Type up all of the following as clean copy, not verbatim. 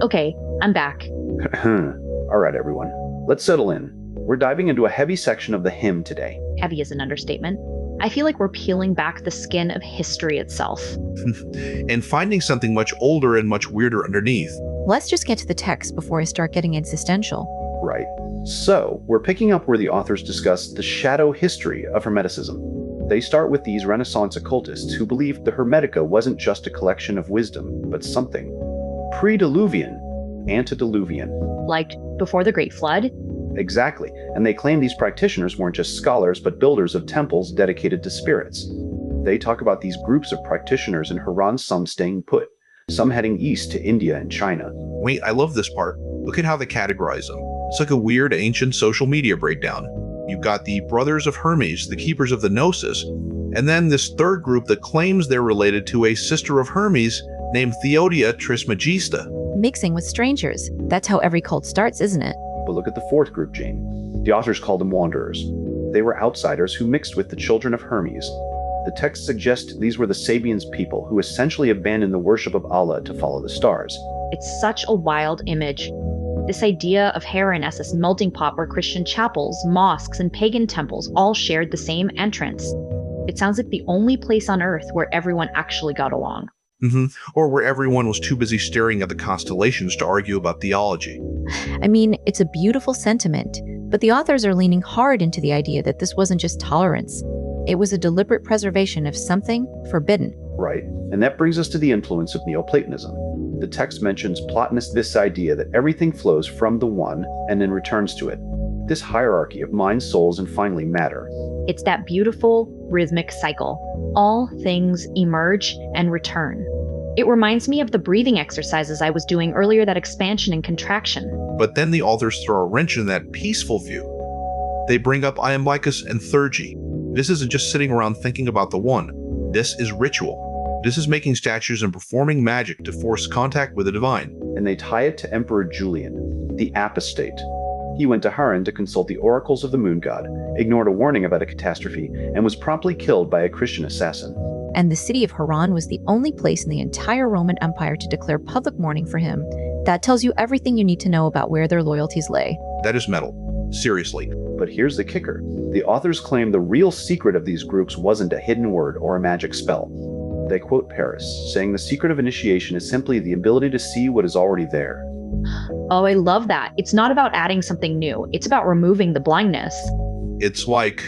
Okay, I'm back. All right, everyone. Let's settle in. We're diving into a heavy section of the hymn today. Heavy is an understatement. I feel like we're peeling back the skin of history itself. And finding something much older and much weirder underneath. Let's just get to the text before I start getting existential. Right. So, we're picking up where the authors discuss the shadow history of Hermeticism. They start with these Renaissance occultists who believed the Hermetica wasn't just a collection of wisdom, but something pre-Diluvian, antediluvian. Like before the Great Flood? Exactly, and they claim these practitioners weren't just scholars, but builders of temples dedicated to spirits. They talk about these groups of practitioners in Haran, some staying put, some heading east to India and China. Wait, I love this part. Look at how they categorize them. It's like a weird ancient social media breakdown. You've got the Brothers of Hermes, the keepers of the Gnosis, and then this third group that claims they're related to a sister of Hermes named Theodia Trismegista. Mixing with strangers. That's how every cult starts, isn't it? But look at the fourth group, Jane. The authors called them wanderers. They were outsiders who mixed with the children of Hermes. The text suggests these were the Sabians people who essentially abandoned the worship of Allah to follow the stars. It's such a wild image. This idea of Haran as this melting pot where Christian chapels, mosques, and pagan temples all shared the same entrance. It sounds like the only place on Earth where everyone actually got along. Or where everyone was too busy staring at the constellations to argue about theology. I mean, it's a beautiful sentiment, but the authors are leaning hard into the idea that this wasn't just tolerance. It was a deliberate preservation of something forbidden. Right, and that brings us to the influence of Neoplatonism. The text mentions Plotinus this idea that everything flows from the one and then returns to it. This hierarchy of mind, souls, and finally matter. It's that beautiful, rhythmic cycle. All things emerge and return. It reminds me of the breathing exercises I was doing earlier, that expansion and contraction. But then the authors throw a wrench in that peaceful view. They bring up iamblichus and theurgy. This isn't just sitting around thinking about the one. This is ritual. This is making statues and performing magic to force contact with the divine. And they tie it to Emperor Julian, the apostate. He went to Haran to consult the oracles of the moon god, ignored a warning about a catastrophe, and was promptly killed by a Christian assassin. And the city of Haran was the only place in the entire Roman Empire to declare public mourning for him. That tells you everything you need to know about where their loyalties lay. That is metal. Seriously. But here's the kicker. The authors claim the real secret of these groups wasn't a hidden word or a magic spell. They quote Paris, saying the secret of initiation is simply the ability to see what is already there. Oh, I love that. It's not about adding something new. It's about removing the blindness. It's like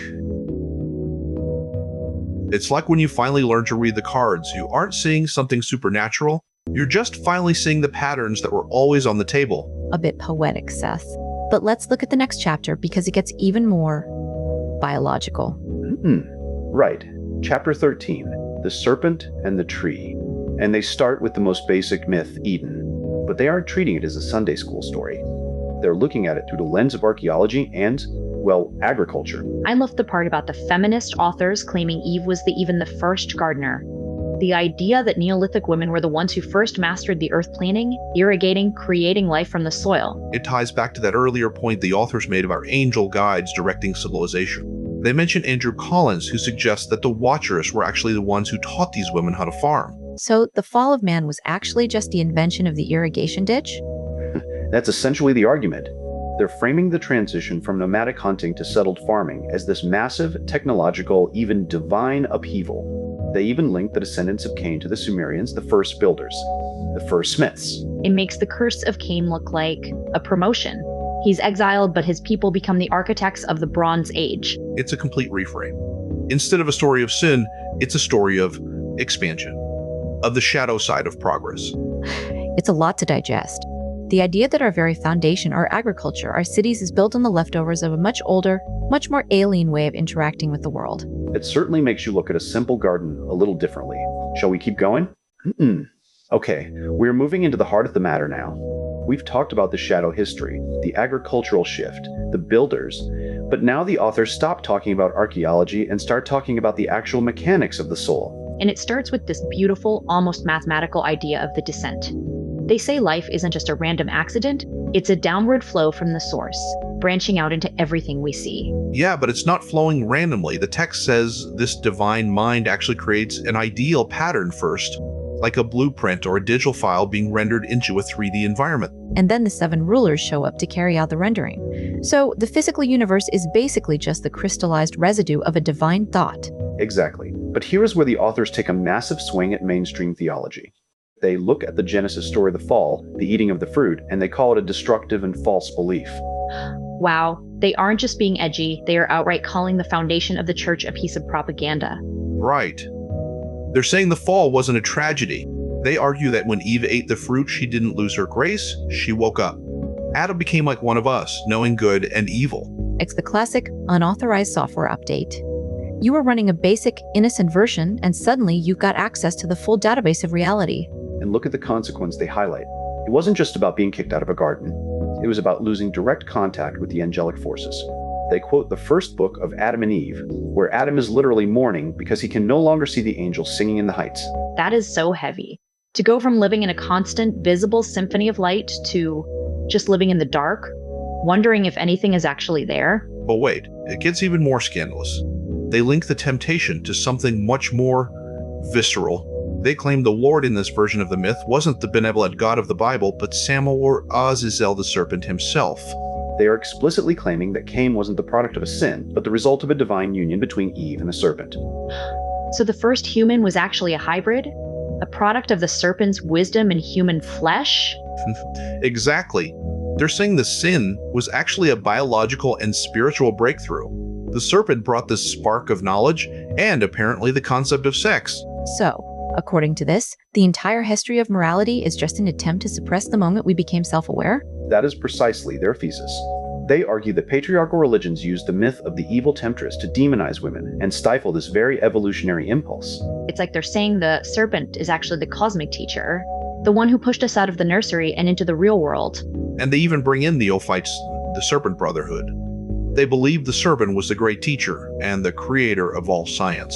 when you finally learn to read the cards. You aren't seeing something supernatural. You're just finally seeing the patterns that were always on the table. A bit poetic, Seth. But let's look at the next chapter because it gets even more biological. Right. Chapter 13, The Serpent and the Tree. And they start with the most basic myth, Eden. But they aren't treating it as a Sunday school story. They're looking at it through the lens of archaeology and, well, agriculture. I love the part about the feminist authors claiming Eve was even the first gardener. The idea that Neolithic women were the ones who first mastered the earth planting, irrigating, creating life from the soil. It ties back to that earlier point the authors made about angel guides directing civilization. They mention Andrew Collins, who suggests that the Watchers were actually the ones who taught these women how to farm. So the fall of man was actually just the invention of the irrigation ditch? That's essentially the argument. They're framing the transition from nomadic hunting to settled farming as this massive, technological, even divine upheaval. They even link the descendants of Cain to the Sumerians, the first builders, the first smiths. It makes the curse of Cain look like a promotion. He's exiled, but his people become the architects of the Bronze Age. It's a complete reframe. Instead of a story of sin, it's a story of expansion, of the shadow side of progress. It's a lot to digest. The idea that our very foundation, our agriculture, our cities is built on the leftovers of a much older, much more alien way of interacting with the world. It certainly makes you look at a simple garden a little differently. Shall we keep going? Okay, we're moving into the heart of the matter now. We've talked about the shadow history, the agricultural shift, the builders, but now the authors stop talking about archaeology and start talking about the actual mechanics of the soul. And it starts with this beautiful, almost mathematical idea of the descent. They say life isn't just a random accident, it's a downward flow from the source, branching out into everything we see. Yeah, but it's not flowing randomly. The text says this divine mind actually creates an ideal pattern first, like a blueprint or a digital file being rendered into a 3D environment. And then the 7 rulers show up to carry out the rendering. So the physical universe is basically just the crystallized residue of a divine thought. Exactly. But here is where the authors take a massive swing at mainstream theology. They look at the Genesis story of the fall, the eating of the fruit, and they call it a destructive and false belief. Wow, they aren't just being edgy, they are outright calling the foundation of the church a piece of propaganda. Right. They're saying the fall wasn't a tragedy. They argue that when Eve ate the fruit, she didn't lose her grace, she woke up. Adam became like one of us, knowing good and evil. It's the classic unauthorized software update. You were running a basic, innocent version, and suddenly you got access to the full database of reality. And look at the consequence they highlight. It wasn't just about being kicked out of a garden. It was about losing direct contact with the angelic forces. They quote the first book of Adam and Eve, where Adam is literally mourning because he can no longer see the angels singing in the heights. That is so heavy. To go from living in a constant, visible symphony of light to just living in the dark, wondering if anything is actually there. But wait, it gets even more scandalous. They link the temptation to something much more visceral. They claim the Lord in this version of the myth wasn't the benevolent God of the Bible, but Samael or Azazel the serpent himself. They are explicitly claiming that Cain wasn't the product of a sin, but the result of a divine union between Eve and the serpent. So the first human was actually a hybrid? A product of the serpent's wisdom and human flesh? Exactly. They're saying the sin was actually a biological and spiritual breakthrough. The serpent brought this spark of knowledge and apparently the concept of sex. So, according to this, the entire history of morality is just an attempt to suppress the moment we became self-aware? That is precisely their thesis. They argue that patriarchal religions used the myth of the evil temptress to demonize women and stifle this very evolutionary impulse. It's like they're saying the serpent is actually the cosmic teacher, the one who pushed us out of the nursery and into the real world. And they even bring in Neophytes, the Serpent Brotherhood. They believe the serpent was the great teacher and the creator of all science.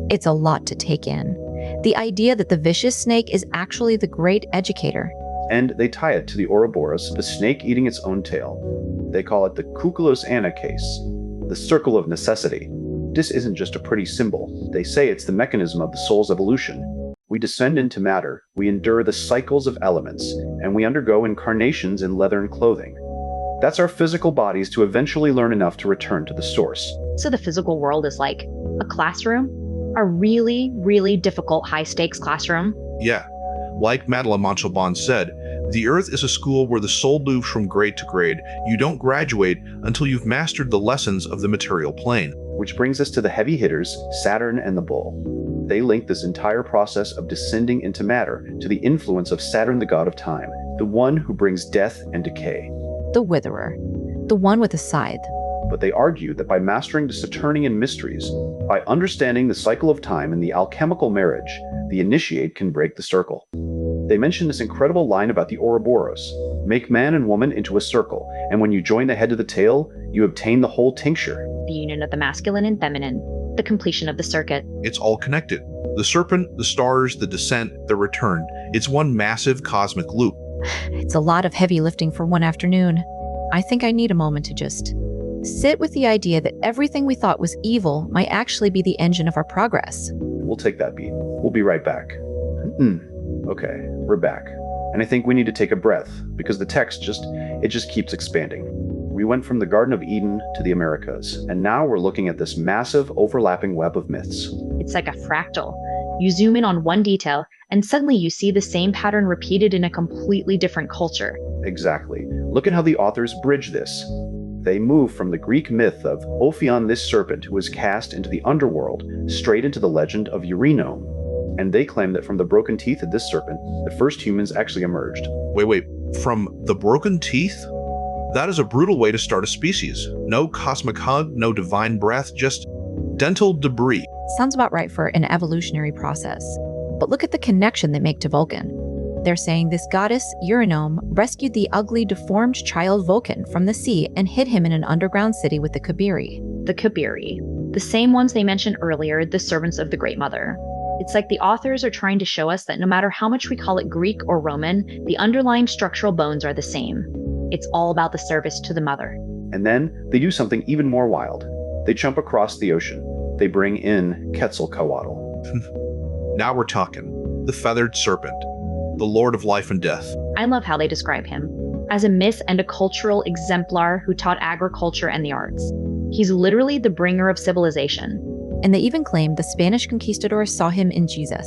It's a lot to take in. The idea that the vicious snake is actually the great educator. And they tie it to the Ouroboros, the snake eating its own tail. They call it the Kukulos Anna case, the circle of necessity. This isn't just a pretty symbol. They say it's the mechanism of the soul's evolution. We descend into matter, we endure the cycles of elements, and we undergo incarnations in leathern clothing. That's our physical bodies to eventually learn enough to return to the source. So the physical world is like a classroom? A really, really difficult high-stakes classroom? Yeah. Like Madeleine Montauban said, the earth is a school where the soul moves from grade to grade. You don't graduate until you've mastered the lessons of the material plane. Which brings us to the heavy hitters, Saturn and the bull. They link this entire process of descending into matter to the influence of Saturn, the god of time, the one who brings death and decay. The witherer. The one with a scythe. But they argue that by mastering the Saturnian mysteries, by understanding the cycle of time and the alchemical marriage, the initiate can break the circle. They mention this incredible line about the Ouroboros. Make man and woman into a circle, and when you join the head to the tail, you obtain the whole tincture. The union of the masculine and feminine, the completion of the circuit. It's all connected. The serpent, the stars, the descent, the return. It's one massive cosmic loop. It's a lot of heavy lifting for one afternoon. I think I need a moment to just sit with the idea that everything we thought was evil might actually be the engine of our progress. We'll take that beat. We'll be right back. Okay, we're back. And I think we need to take a breath, because the text just keeps expanding. We went from the Garden of Eden to the Americas, and now we're looking at this massive overlapping web of myths. It's like a fractal. You zoom in on one detail, and suddenly you see the same pattern repeated in a completely different culture. Exactly. Look at how the authors bridge this. They move from the Greek myth of Ophion, this serpent who was cast into the underworld, straight into the legend of Eurynome. And they claim that from the broken teeth of this serpent, the first humans actually emerged. Wait, from the broken teeth? That is a brutal way to start a species. No cosmic hug, no divine breath, just dental debris. Sounds about right for an evolutionary process. But look at the connection they make to Vulcan. They're saying this goddess, Eurynome, rescued the ugly, deformed child Vulcan from the sea and hid him in an underground city with the Kabiri. The Kabiri. The same ones they mentioned earlier, the servants of the Great Mother. It's like the authors are trying to show us that no matter how much we call it Greek or Roman, the underlying structural bones are the same. It's all about the service to the mother. And then they do something even more wild. They jump across the ocean. They bring in Quetzalcoatl. Now we're talking. the feathered serpent, the lord of life and death. I love how they describe him as a myth and a cultural exemplar who taught agriculture and the arts. He's literally the bringer of civilization. And they even claim the Spanish conquistadors saw him in Jesus.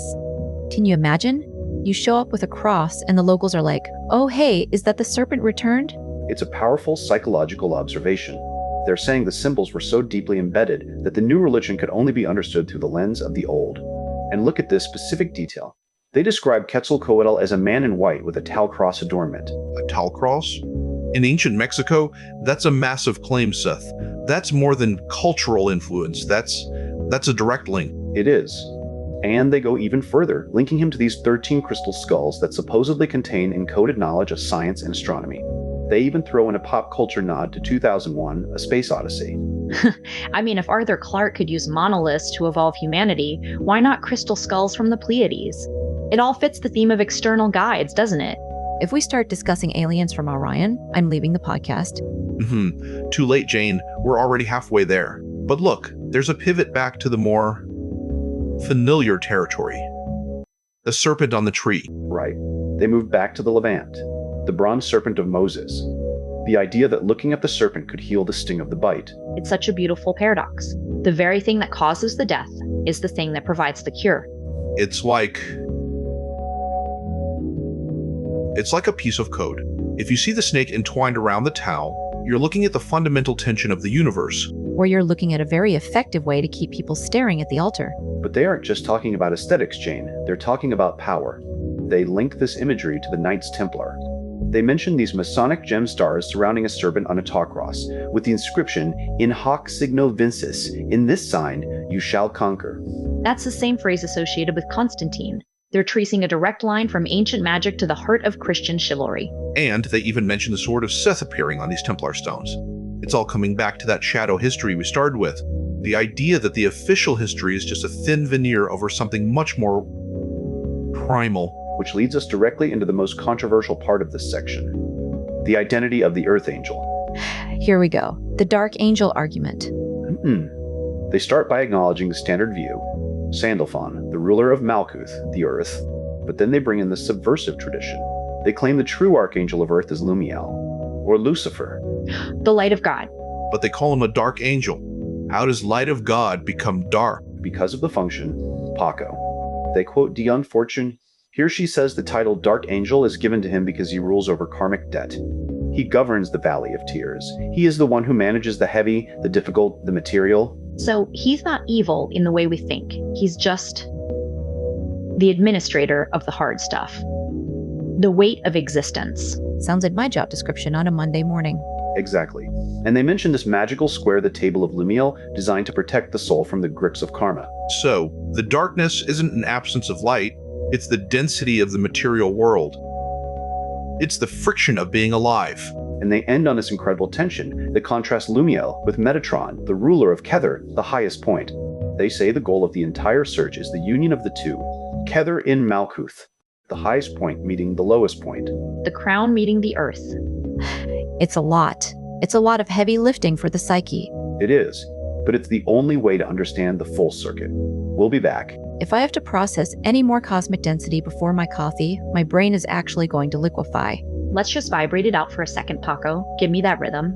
Can you imagine? You show up with a cross and the locals are like, oh hey, is that the serpent returned? It's a powerful psychological observation. They're saying the symbols were so deeply embedded that the new religion could only be understood through the lens of the old. And look at this specific detail. They describe Quetzalcoatl as a man in white with a tau cross adornment. A tau cross? In ancient Mexico, that's a massive claim, Seth. That's more than cultural influence. That's a direct link. It is. And they go even further, linking him to these 13 crystal skulls that supposedly contain encoded knowledge of science and astronomy. They even throw in a pop culture nod to 2001: A Space Odyssey. I mean, if Arthur Clarke could use monoliths to evolve humanity, why not crystal skulls from the Pleiades? It all fits the theme of external guides, doesn't it? If we start discussing aliens from Orion, I'm leaving the podcast. Too late, Jane. We're already halfway there. But look, there's a pivot back to the more familiar territory. The serpent on the tree. Right. They move back to the Levant, the bronze serpent of Moses. The idea that looking at the serpent could heal the sting of the bite. It's such a beautiful paradox. The very thing that causes the death is the thing that provides the cure. It's like a piece of code. If you see the snake entwined around the towel, you're looking at the fundamental tension of the universe. Or you're looking at a very effective way to keep people staring at the altar. But they aren't just talking about aesthetics, Jane. They're talking about power. They link this imagery to the Knights Templar. They mention these Masonic gem stars surrounding a serpent on a tau cross, with the inscription, "In hoc signo vinces," in this sign, you shall conquer. That's the same phrase associated with Constantine. They're tracing a direct line from ancient magic to the heart of Christian chivalry. And they even mention the sword of Seth appearing on these Templar stones. It's all coming back to that shadow history we started with. The idea that the official history is just a thin veneer over something much more primal. Which leads us directly into the most controversial part of this section. The identity of the Earth Angel. Here we go. The Dark Angel argument. They start by acknowledging the standard view. Sandalphon, the ruler of Malkuth, the Earth. But then they bring in the subversive tradition. They claim the true Archangel of Earth is Lumiel, or Lucifer. The light of God. But they call him a dark angel. How does light of God become dark? Because of the function, Paco. They quote Dion Fortune. Here she says the title Dark Angel is given to him because he rules over karmic debt. He governs the Valley of Tears. He is the one who manages the heavy, the difficult, the material. So he's not evil in the way we think. He's just the administrator of the hard stuff. The weight of existence. Sounds like my job description on a Monday morning. Exactly. And they mention this magical square, the Table of Lumiel, designed to protect the soul from the grips of karma. So, the darkness isn't an absence of light, it's the density of the material world. It's the friction of being alive. And they end on this incredible tension that contrasts Lumiel with Metatron, the ruler of Kether, the highest point. They say the goal of the entire search is the union of the two. Kether in Malkuth, the highest point meeting the lowest point. The crown meeting the earth. It's a lot. It's a lot of heavy lifting for the psyche. It is, but it's the only way to understand the full circuit. We'll be back. If I have to process any more cosmic density before my coffee, my brain is actually going to liquefy. Let's just vibrate it out for a second, Paco. Give me that rhythm.